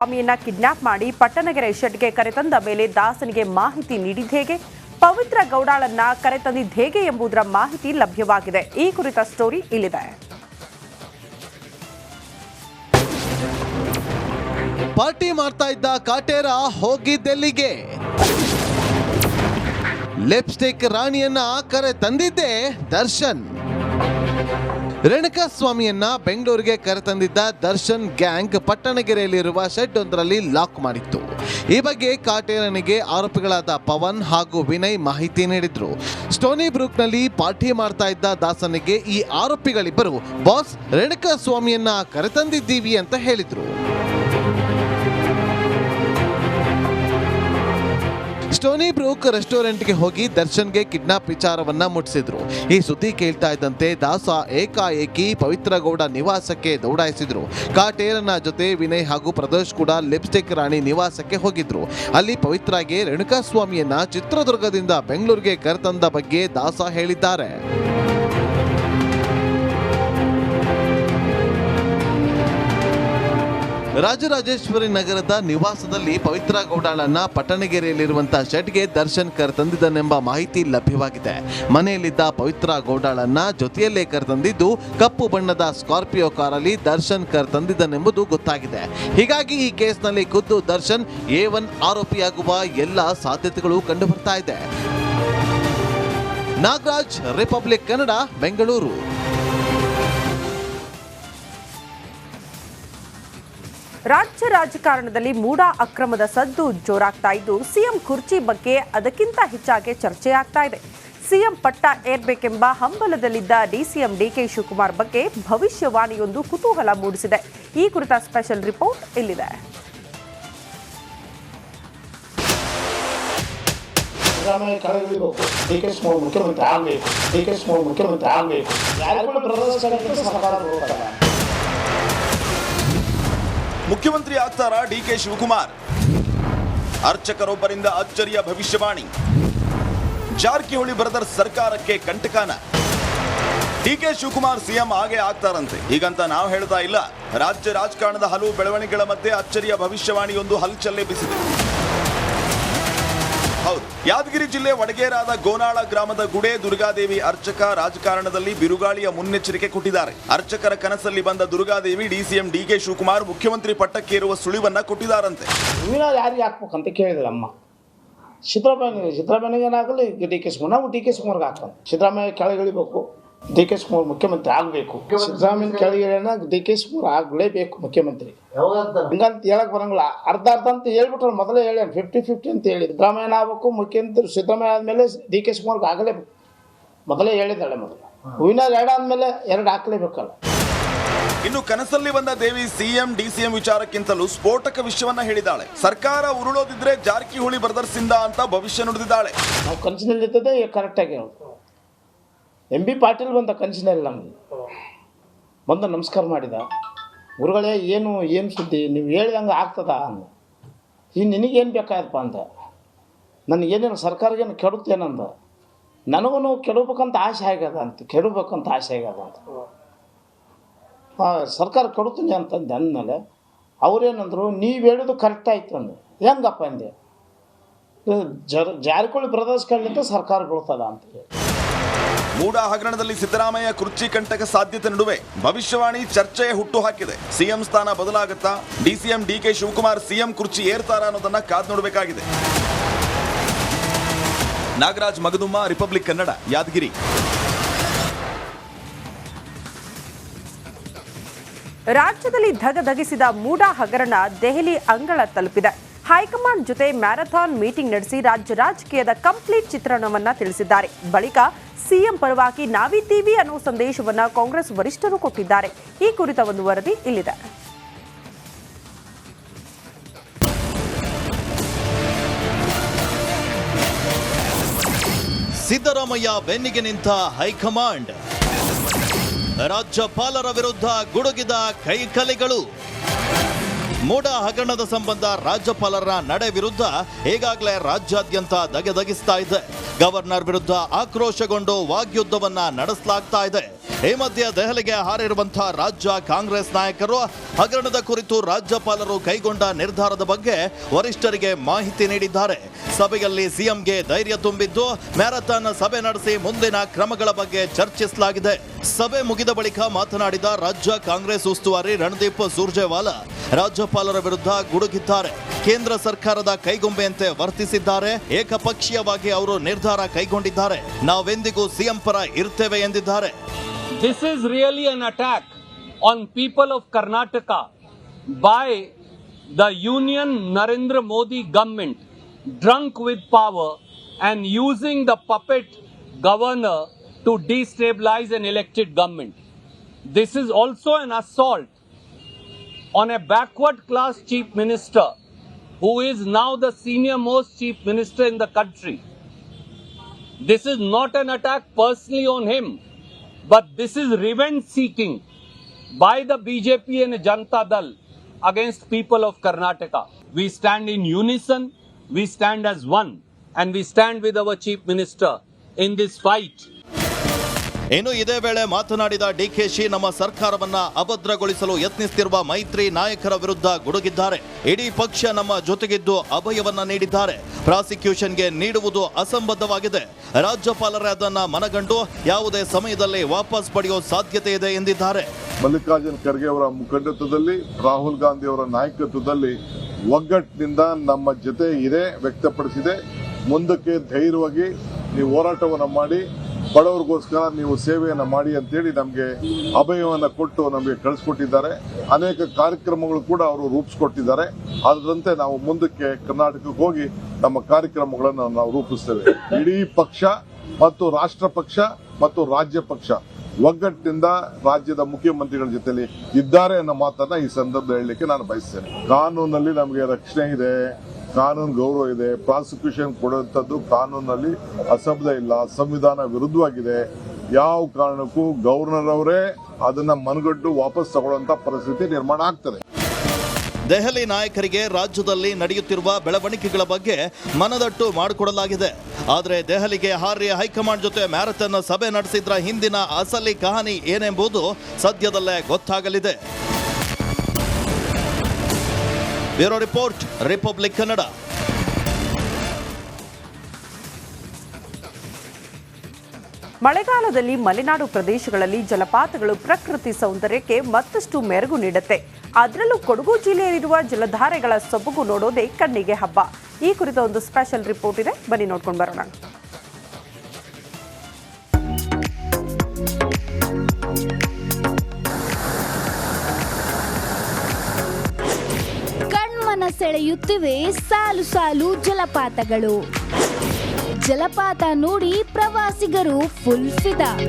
ಸ್ವಾಮಿಯನ್ನ kidnap ಮಾಡಿ ಪಟ್ಟಣಗೆರೆ ಶೆಡ್ಗೆ ಕರೆತಂದ ಮೇಲೆ ದಾಸನಿಗೆ ಮಾಹಿತಿ ನೀಡಿದ್ದೇಗೆ, ಪವಿತ್ರ ಗೌಡಾಳನ್ನ ಕರೆತಂದಿದ್ದೇಗೆ ಎಂಬುದರ ಮಾಹಿತಿ ಲಭ್ಯವಾಗಿದೆ. ಈ ಕುರಿತ ಸ್ಟೋರಿ ಇಲ್ಲಿದೆ. ಪಾರ್ಟಿ ಮಾಡ್ತಾ ಇದ್ದ ಕಾಟೇರ ಹೋಗಿದ್ದೆಲ್ಲಿಗೆ? ಲಿಪ್ಸ್ಟಿಕ್ ರಾಣಿಯನ್ನ ಕರೆ ತಂದಿದ್ದೆ ದರ್ಶನ್. ರೇಣುಕಾಸ್ವಾಮಿಯನ್ನ ಬೆಂಗಳೂರಿಗೆ ಕರೆತಂದಿದ್ದ ದರ್ಶನ್ ಗ್ಯಾಂಗ್ ಪಟ್ಟಣಗೆರೆಯಲ್ಲಿರುವ ಶೆಡ್ ಒಂದರಲ್ಲಿ ಲಾಕ್ ಮಾಡಿತ್ತು. ಈ ಬಗ್ಗೆ ಕಾಟೇರನಿಗೆ ಆರೋಪಿಗಳಾದ ಪವನ್ ಹಾಗೂ ವಿನಯ್ ಮಾಹಿತಿ ನೀಡಿದ್ರು. ಸ್ಟೋನಿ ಬ್ರೂಕ್ನಲ್ಲಿ ಪಾರ್ಟಿ ಮಾಡ್ತಾ ಇದ್ದ ದಾಸನಿಗೆ ಈ ಆರೋಪಿಗಳಿಬ್ಬರು ಬಾಸ್ ರೇಣುಕಾಸ್ವಾಮಿಯನ್ನ ಕರೆತಂದಿದ್ದೀವಿ ಅಂತ ಹೇಳಿದ್ರು. ಸ್ಟೋನಿ ಬ್ರೂಕ್ ರೆಸ್ಟೋರೆಂಟ್ಗೆ ಹೋಗಿ ದರ್ಶನ್ಗೆ ಕಿಡ್ನಾಪ್ ವಿಚಾರವನ್ನ ಮುಟ್ಟಿಸಿದ್ರು. ಈ ಸುದ್ದಿ ಕೇಳ್ತಾ ಇದ್ದಂತೆ ದಾಸ ಏಕಾಏಕಿ ಪವಿತ್ರ ಗೌಡ ನಿವಾಸಕ್ಕೆ ದೌಡಾಯಿಸಿದ್ರು. ಕಾಟೇರನ ಜೊತೆ ವಿನಯ್ ಹಾಗೂ ಪ್ರದೋಷ್ ಕೂಡ ಲಿಪ್ಸ್ಟಿಕ್ ರಾಣಿ ನಿವಾಸಕ್ಕೆ ಹೋಗಿದ್ರು. ಅಲ್ಲಿ ಪವಿತ್ರಾಗೆ ರೇಣುಕಾಸ್ವಾಮಿಯನ್ನ ಚಿತ್ರದುರ್ಗದಿಂದ ಬೆಂಗಳೂರಿಗೆ ಕರೆತಂದ ಬಗ್ಗೆ ದಾಸ ಹೇಳಿದ್ದಾರೆ. ರಾಜರಾಜೇಶ್ವರಿ ನಗರದ ನಿವಾಸದಲ್ಲಿ ಪವಿತ್ರ ಗೌಡಾಳನ್ನ ಪಟ್ಟಣಗೆರೆಯಲ್ಲಿರುವಂತಹ ಶೆಡ್ಗೆ ದರ್ಶನ್ ಕರೆತಂದಿದ್ದನೆಂಬ ಮಾಹಿತಿ ಲಭ್ಯವಾಗಿದೆ. ಮನೆಯಲ್ಲಿದ್ದ ಪವಿತ್ರ ಗೌಡಾಳನ್ನ ಜೊತೆಯಲ್ಲೇ ಕರೆತಂದಿದ್ದು ಕಪ್ಪು ಬಣ್ಣದ ಸ್ಕಾರ್ಪಿಯೋ ಕಾರಲ್ಲಿ ದರ್ಶನ್ ಕರೆತಂದಿದ್ದನೆಂಬುದು ಗೊತ್ತಾಗಿದೆ. ಹೀಗಾಗಿ ಈ ಕೇಸ್ನಲ್ಲಿ ಖುದ್ದು ದರ್ಶನ್ A1 ಆರೋಪಿಯಾಗುವ ಎಲ್ಲ ಸಾಧ್ಯತೆಗಳು ಕಂಡು ಬರ್ತಾ ಇದೆ. ನಾಗರಾಜ್, ರಿಪಬ್ಲಿಕ್ ಕನ್ನಡ, ಬೆಂಗಳೂರು. ರಾಜ್ಯ ರಾಜಕಾರಣದಲ್ಲಿ ಮೂಡಾ ಅಕ್ರಮದ ಸದ್ದು ಜೋರಾಗ್ತಾ ಇದ್ದು, ಸಿಎಂ ಕುರ್ಚಿ ಬಗ್ಗೆ ಅದಕ್ಕಿಂತ ಹೆಚ್ಚಾಗಿ ಚರ್ಚೆಯಾಗ್ತಾ ಇದೆ. ಸಿಎಂ ಪಟ್ಟ ಏರ್ಬೇಕೆಂಬ ಹಂಬಲದಲ್ಲಿದ್ದ ಡಿಸಿಎಂ ಡಿಕೆ ಶಿವಕುಮಾರ್ ಬಗ್ಗೆ ಭವಿಷ್ಯವಾಣಿಯೊಂದು ಕುತೂಹಲ ಮೂಡಿಸಿದೆ. ಈ ಕುರಿತ ಸ್ಪೆಷಲ್ ರಿಪೋರ್ಟ್ ಇಲ್ಲಿದೆ. ಮುಖ್ಯಮಂತ್ರಿ ಆಗ್ತಾರಾ ಡಿಕೆ ಶಿವಕುಮಾರ್? ಅರ್ಚಕರೊಬ್ಬರಿಂದ ಅಚ್ಚರಿಯ ಭವಿಷ್ಯವಾಣಿ. ಜಾರಕಿಹೊಳಿ ಬ್ರದರ್ಸ್ ಸರ್ಕಾರಕ್ಕೆ ಕಂಟಕಾನ. ಡಿಕೆ ಶಿವಕುಮಾರ್ ಸಿಎಂ ಆಗೇ ಆಗ್ತಾರಂತೆ. ಹೀಗಂತ ನಾವು ಹೇಳ್ತಾ ಇಲ್ಲ. ರಾಜ್ಯ ರಾಜಕಾರಣದ ಹಲವು ಬೆಳವಣಿಗೆಗಳ ಮಧ್ಯೆ ಅಚ್ಚರಿಯ ಭವಿಷ್ಯವಾಣಿಯೊಂದು ಹಲ್ಚಲ್ಲೇ ಬಿಸಿದೆ. ಹೌದು, ಯಾದಗಿರಿ ಜಿಲ್ಲೆ ವಡಗೇರಾದ ಗೋನಾಳ ಗ್ರಾಮದ ಗುಡೆ ದುರ್ಗಾದೇವಿ ಅರ್ಚಕ ರಾಜಕಾರಣದಲ್ಲಿ ಬಿರುಗಾಳಿಯ ಮುನ್ನೆಚ್ಚರಿಕೆ ಕೊಟ್ಟಿದ್ದಾರೆ. ಅರ್ಚಕರ ಕನಸಲ್ಲಿ ಬಂದ ದುರ್ಗಾದೇವಿ ಡಿಸಿಎಂ ಡಿಕೆ ಶಿವಕುಮಾರ್ ಮುಖ್ಯಮಂತ್ರಿ ಪಟ್ಟಕ್ಕೇರುವ ಸುಳಿವನ್ನ ಕೊಟ್ಟಿದ್ದಾರಂತೆ. ಯಾರಿಗೆ ಹಾಕ್ಬೇಕಂತ ಕೇಳಿದ್ರಮ್ಮ. ಸಿದ್ದರಾಮಯ್ಯಗೆ ಏನಾಗಲಿ ಡಿಕೆ ಶಿವಕುಮಾರ್, ನಾವು ಡಿಕೆ ಶಿವಕುಮಾರ್ಗೆ ಹಾಕೋಣ. ಸಿದ್ದರಾಮಯ್ಯ ಕೆಳಗಿಳಿಬೇಕು, ಡಿಕೆ ಶಿವಕುಮಾರ್ ಮುಖ್ಯಮಂತ್ರಿ ಆಗಬೇಕು. ಸಿದ್ದರಾಮಯ್ಯ ಕೆಳಗಿಳಿಯೋಣ, ಡಿಕೆ ಶಿವಕುಮಾರ್ ಆಗಲೇಬೇಕು ಮುಖ್ಯಮಂತ್ರಿ. ಹಂಗಂತ ಹೇಳಕ್ ಬರಂಗಿಲ್ಲ. ಅರ್ಧ ಅಂತ ಹೇಳ್ಬಿಟ್ರೆ ಮೊದಲೇ ಹೇಳಿ 50-50 ಅಂತ ಹೇಳಿ. ಸಿದ್ದರಾಮಯ್ಯನ ಆಗಬೇಕು ಮುಖ್ಯಮಂತ್ರಿ. ಸಿದ್ದರಾಮಯ್ಯ ಆದಮೇಲೆ ಡಿಕೆ ಶಿವಕುಮಾರ್ಗೆ ಆಗಲೇಬೇಕು. ಮೊದಲೇ ಹೇಳಿದ್ದಾಳೆ. ಮೊದಲು ಹೂವಿನಾರ 2 ಆದಮೇಲೆ 2 ಹಾಕಲೇಬೇಕಲ್ಲ. ಇನ್ನು ಕನಸಲ್ಲಿ ಬಂದ ದೇವಿ ಸಿಎಂ ಡಿಸಿಎಂ ವಿಚಾರಕ್ಕಿಂತಲೂ ಸ್ಫೋಟಕ ವಿಷಯವನ್ನ ಹೇಳಿದ್ದಾಳೆ. ಸರ್ಕಾರ ಉರುಳೋದಿದ್ರೆ ಜಾರಕಿಹೊಳಿ ಬ್ರದರ್ಸ್ ಇಂದ ಅಂತ ಭವಿಷ್ಯ ನುಡಿದಿದ್ದಾಳೆ. ನಾವು ಕನಸಿನಲ್ಲಿದ್ದದೆ ಕರೆಕ್ಟಾಗಿ ಹೇಳೋದು. MB ಪಾಟೀಲ್ ಬಂದ ಕನಸಿನಲ್ಲಿ ನಮಗೆ ಬಂದು ನಮಸ್ಕಾರ ಮಾಡಿದ. ಗುರುಗಳೇ ಏನು ಸುದ್ದಿ, ನೀವು ಹೇಳಿದಂಗೆ ಆಗ್ತದ ಅಂದ. ಈಗ ನಿನಗೇನು ಬೇಕಾಯಪ್ಪ ಅಂತ. ನನಗೇನೇನು ಸರ್ಕಾರಗೇನು ಕೆಡುತ್ತೇನಂದ. ನನಗೂ ಕೆಡಬೇಕಂತ ಆಸೆ ಆಗ್ಯದ ಅಂತ. ಸರ್ಕಾರ ಕೆಡುತ್ತೀನಿ ಅಂತಂದೆ. ಅಂದಮೇಲೆ ಅವ್ರೇನಂದ್ರು, ನೀವು ಹೇಳೋದು ಕರೆಕ್ಟ್ ಆಯ್ತು ಅಂದೆ. ಹೆಂಗಪ್ಪ ಅಂದೆ. ಜಾರಕಿಹೊಳಿ ಬ್ರದರ್ಸ್ ಕಡೆಯಿಂದ ಸರ್ಕಾರ ಬೀಳ್ತದ ಅಂತ ಹೇಳಿ. ಮೂಡಾ ಹಗರಣದಲ್ಲಿ ಸಿದ್ದರಾಮಯ್ಯ ಕುರ್ಚಿ ಕಂಟಕ ಸಾಧ್ಯತೆ ನಡುವೆ ಭವಿಷ್ಯವಾಣಿ ಚರ್ಚೆಯ ಹುಟ್ಟು ಹಾಕಿದೆ. ಸಿಎಂ ಸ್ಥಾನ ಬದಲಾಗುತ್ತಾ? ಡಿಸಿಎಂ ಡಿಕೆ ಶಿವಕುಮಾರ್ ಸಿಎಂ ಕುರ್ಚಿ ಏರ್ತಾರ ಅನ್ನೋದನ್ನ ಕಾದ್ ನೋಡಬೇಕಾಗಿದೆ. ನಾಗರಾಜ್ ಮಗದುಮ್ಮ, ರಿಪಬ್ಲಿಕ್ ಕನ್ನಡ, ಯಾದಗಿರಿ. ರಾಜ್ಯದಲ್ಲಿ ಧಗಧಗಿಸಿದ ಮೂಡಾ ಹಗರಣ ದೆಹಲಿ ಅಂಗಳ ತಲುಪಿದೆ. ಹೈಕಮಾಂಡ್ ಜೊತೆ ಮ್ಯಾರಥಾನ್ ಮೀಟಿಂಗ್ ನಡೆಸಿ ರಾಜ್ಯ ರಾಜಕೀಯದ ಕಂಪ್ಲೀಟ್ ಚಿತ್ರಣವನ್ನ ತಿಳಿಸಿದ್ದಾರೆ. ಬಳಿಕ ಸಿಎಂ ಪರವಾಗಿ ನಾವಿದ್ದೀವಿ ಅನ್ನೋ ಸಂದೇಶವನ್ನ ಕಾಂಗ್ರೆಸ್ ವರಿಷ್ಠರು ಕೊಟ್ಟಿದ್ದಾರೆ. ಈ ಕುರಿತ ಒಂದು ವರದಿ ಇಲ್ಲಿದೆ. ಸಿದ್ದರಾಮಯ್ಯ ಬೆನ್ನಿಗೆ ನಿಂತ ಹೈಕಮಾಂಡ್. ರಾಜ್ಯಪಾಲರ ವಿರುದ್ಧ ಗುಡುಗಿದ ಕೈಕಲೆಗಳು. ಮೂಡಾ ಹಗರಣದ ಸಂಬಂಧ ರಾಜ್ಯಪಾಲರ ನಡೆ ವಿರುದ್ಧ ಈಗಾಗಲೇ ರಾಜ್ಯಾದ್ಯಂತ ಧಗೆಧಗಿಸ್ತಾ ಇದೆ. ಗವರ್ನರ್ ವಿರುದ್ಧ ಆಕ್ರೋಶಗೊಂಡು ವಾಗ್ಯುದ್ಧವನ್ನ ನಡೆಸಲಾಗ್ತಾ ಇದೆ. ಈ ಮಧ್ಯೆ ದೆಹಲಿಗೆ ಹಾರಿರುವಂತಹ ರಾಜ್ಯ ಕಾಂಗ್ರೆಸ್ ನಾಯಕರು ಹಗರಣದ ಕುರಿತು ರಾಜ್ಯಪಾಲರು ಕೈಗೊಂಡ ನಿರ್ಧಾರದ ಬಗ್ಗೆ ವರಿಷ್ಠರಿಗೆ ಮಾಹಿತಿ ನೀಡಿದ್ದಾರೆ. ಸಭೆಯಲ್ಲಿ ಸಿಎಂಗೆ ಧೈರ್ಯ ತುಂಬಿದ್ದು ಮ್ಯಾರಥಾನ್ ಸಭೆ ನಡೆಸಿ ಮುಂದಿನ ಕ್ರಮಗಳ ಬಗ್ಗೆ ಚರ್ಚಿಸಲಾಗಿದೆ. ಸಭೆ ಮುಗಿದ ಬಳಿಕ ಮಾತನಾಡಿದ ರಾಜ್ಯ ಕಾಂಗ್ರೆಸ್ ಉಸ್ತುವಾರಿ ರಣದೀಪ್ ಸುರ್ಜೇವಾಲಾ ರಾಜ್ಯಪಾಲರ ವಿರುದ್ಧ ಗುಡುಗಿದ್ದಾರೆ. ಕೇಂದ್ರ ಸರ್ಕಾರದ ಕೈಗೊಂಬೆಯಂತೆ ವರ್ತಿಸಿದ್ದಾರೆ. ಏಕಪಕ್ಷೀಯವಾಗಿ ಅವರು ನಿರ್ಧಾರ ಕೈಗೊಂಡಿದ್ದಾರೆ. ನಾವೆಂದಿಗೂ ಸಿಎಂ ಪರ ಇರ್ತೇವೆ ಎಂದಿದ್ದಾರೆ. This is really an attack on people of Karnataka by the Union Narendra Modi government, drunk with power and using the puppet governor to destabilize an elected government. This is also an assault on a backward class chief minister who is now the senior most chief minister in the country. This is not an attack personally on him, but this is revenge seeking by the BJP and Janata Dal against people of Karnataka. We stand in unison, we stand as one, and we stand with our chief minister in this fight. ಇನ್ನು ಇದೇ ವೇಳೆ ಮಾತನಾಡಿದ ಡಿಕೆಶಿ ನಮ್ಮ ಸರ್ಕಾರವನ್ನ ಅಭದ್ರಗೊಳಿಸಲು ಯತ್ನಿಸುತ್ತಿರುವ ಮೈತ್ರಿ ನಾಯಕರ ವಿರುದ್ಧ ಗುಡುಗಿದ್ದಾರೆ. ಇಡೀ ಪಕ್ಷ ನಮ್ಮ ಜೊತೆಗಿದ್ದು ಅಭಯವನ್ನ ನೀಡಿದ್ದಾರೆ. ಪ್ರಾಸಿಕ್ಯೂಷನ್ಗೆ ನೀಡುವುದು ಅಸಂಬದ್ಧವಾಗಿದೆ. ರಾಜ್ಯಪಾಲರೇ ಅದನ್ನ ಮನಗಂಡು ಯಾವುದೇ ಸಮಯದಲ್ಲಿ ವಾಪಸ್ ಪಡೆಯುವ ಸಾಧ್ಯತೆ ಇದೆ ಎಂದಿದ್ದಾರೆ. ಮಲ್ಲಿಕಾರ್ಜುನ್ ಖರ್ಗೆ ಅವರ ಮುಖಂಡತ್ವದಲ್ಲಿ, ರಾಹುಲ್ ಗಾಂಧಿ ಅವರ ನಾಯಕತ್ವದಲ್ಲಿ ಒಗ್ಗಟ್ಟಿನಿಂದ ನಮ್ಮ ಜೊತೆ ಇದೆ ವ್ಯಕ್ತಪಡಿಸಿದೆ. ಮುಂದಕ್ಕೆ ಧೈರ್ಯವಾಗಿ ನೀವು ಹೋರಾಟವನ್ನು ಮಾಡಿ ಬಡವರಿಗೋಸ್ಕರ ನೀವು ಸೇವೆಯನ್ನು ಮಾಡಿ ಅಂತೇಳಿ ನಮಗೆ ಅಭಯವನ್ನು ಕೊಟ್ಟು ನಮಗೆ ಕಳಿಸ್ಕೊಟ್ಟಿದ್ದಾರೆ. ಅನೇಕ ಕಾರ್ಯಕ್ರಮಗಳು ಕೂಡ ಅವರು ರೂಪಿಸ್ಕೊಟ್ಟಿದ್ದಾರೆ. ಅದರಂತೆ ನಾವು ಮುಂದಕ್ಕೆ ಕರ್ನಾಟಕಕ್ಕೆ ಹೋಗಿ ನಮ್ಮ ಕಾರ್ಯಕ್ರಮಗಳನ್ನು ನಾವು ರೂಪಿಸ್ತೇವೆ. ಇಡೀ ಪಕ್ಷ ಮತ್ತು ರಾಷ್ಟ್ರ ಪಕ್ಷ ಮತ್ತು ರಾಜ್ಯ ಪಕ್ಷ ಒಗ್ಗಟ್ಟಿನಿಂದ ರಾಜ್ಯದ ಮುಖ್ಯಮಂತ್ರಿಗಳ ಜೊತೆಲಿ ಇದ್ದಾರೆ ಅನ್ನೋ ಮಾತನ್ನ ಈ ಸಂದರ್ಭದಲ್ಲಿ ಹೇಳಲಿಕ್ಕೆ ನಾನು ಬಯಸ್ತೇನೆ. ಕಾನೂನಲ್ಲಿ ನಮಗೆ ರಕ್ಷಣೆ ಇದೆ, ಕಾನೂನು ಗೌರವ ಇದೆ. ಪ್ರಾಸಿಕ್ಯೂಷನ್ ಕೊಡುವಂಥದ್ದು ಕಾನೂನಲ್ಲಿ ಅಸಂಬದ್ಧ ಇಲ್ಲ, ಸಂವಿಧಾನ ವಿರುದ್ಧವಾಗಿದೆ. ಯಾವ ಕಾರಣಕ್ಕೂ ಗವರ್ನರ್ ಅವರೇ ಅದನ್ನ ಮನಗಂಡು ವಾಪಸ್ ತಗೊಳ್ಳುವಂತ ಪರಿಸ್ಥಿತಿ ನಿರ್ಮಾಣ ಆಗ್ತದೆ. ದೆಹಲಿ ನಾಯಕರಿಗೆ ರಾಜ್ಯದಲ್ಲಿ ನಡೆಯುತ್ತಿರುವ ಬೆಳವಣಿಗೆಗಳ ಬಗ್ಗೆ ಮನದಟ್ಟು ಮಾಡಿಕೊಡಲಾಗಿದೆ. ಆದರೆ ದೆಹಲಿಗೆ ಹಾರಿ ಹೈಕಮಾಂಡ್ ಜೊತೆ ಮ್ಯಾರಥಾನ್ ಸಭೆ ನಡೆಸಿದ್ರ ಹಿಂದಿನ ಅಸಲಿ ಕಹಾನಿ ಏನೆಂಬುದು ಸದ್ಯದಲ್ಲೇ ಗೊತ್ತಾಗಲಿದೆ. Bureau report, Republic Kannada. ಮಳೆಗಾಲದಲ್ಲಿ ಮಲೆನಾಡು ಪ್ರದೇಶಗಳಲ್ಲಿ ಜಲಪಾತಗಳು ಪ್ರಕೃತಿ ಸೌಂದರ್ಯಕ್ಕೆ ಮತ್ತಷ್ಟು ಮೆರುಗು ನೀಡುತ್ತೆ. ಅದರಲ್ಲೂ ಕೊಡಗು ಜಿಲ್ಲೆಯಲ್ಲಿರುವ ಜಲಧಾರೆಗಳ ಸೊಬಗು ನೋಡೋದೇ ಕಣ್ಣಿಗೆ ಹಬ್ಬ. ಈ ಕುರಿತ ಒಂದು ಸ್ಪೆಷಲ್ ರಿಪೋರ್ಟ್ ಇದೆ, ಬನ್ನಿ ನೋಡ್ಕೊಂಡು ಬರೋಣ. ಕಣ್ಮನ ಸೆಳೆಯುತ್ತಿವೆ ಸಾಲು ಸಾಲು ಜಲಪಾತಗಳು. ಜಲಪಾತ ನೋಡಿ ಪ್ರವಾಸಿಗರು ಫುಲ್ ಫಿದಾ.